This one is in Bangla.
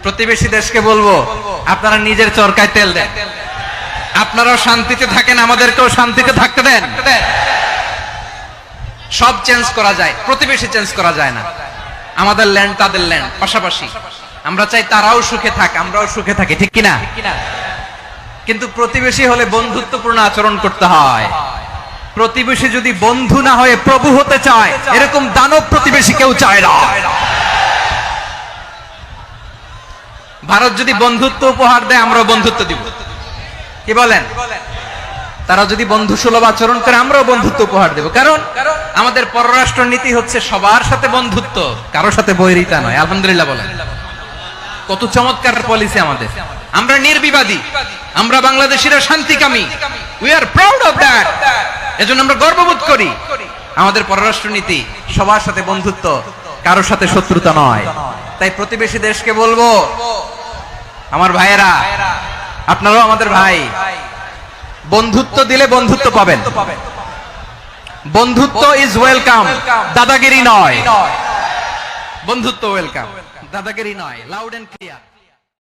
প্রতিবেশী দেশকে বলবো, আপনারা নিজের চরকায় তেল দেন, আপনারাও শান্তিতে থাকেন, আমাদেরকেও শান্তিতে থাকতে দেন। সব চেঞ্জ করা যায়, প্রতিবেশী চেঞ্জ করা যায় না। আমাদের ল্যান্ড তাদের ল্যান্ড, পাশাপাশি। আমরা চাই তারাও সুখে থাক, আমরাও সুখে থাকি, ঠিক কিনা? কিন্তু প্রতিবেশী হলে বন্ধুত্বপূর্ণ আচরণ করতে হয়। প্রতিবেশী যদি বন্ধু না হয়ে প্রভু হতে চায়, এরকম দানব প্রতিবেশী কেউ চায় না। ভারত যদি বন্ধুত্ব উপহার দেয়, আমরাও বন্ধুত্ব দিব, কি বলেন? তারা যদি বন্ধু সুলভ আচরণ করে, আমরাও বন্ধুত্ব উপহার দেব। কারণ আমাদের পররাষ্ট্র নীতি হচ্ছে সবার সাথে বন্ধুত্ব, কারোর সাথে বৈরিতা নয়। আলহামদুলিল্লাহ বলেন, কত চমৎকার পলিসি আমাদের। আমরা নির্বিবাদী, আমরা বাংলাদেশিরা শান্তিকামী। We are proud of that. এজন্য আমরা গর্ববোধ করি। আমাদের পররাষ্ট্র নীতি সবার সাথে বন্ধুত্ব, কারোর সাথে শত্রুতা নয়। তাই প্রতিবেশী দেশকে বলবো, আমার ভাইয়েরা, আপনারাও আমাদের ভাই, বন্ধুত্ব দিলে বন্ধুত্ব পাবেন। বন্ধুত্ব ইজ ওয়েলকাম, দাদাগিরি নয়। বন্ধুত্ব ওয়েলকাম, দাদাগিরি নয়। Loud and clear.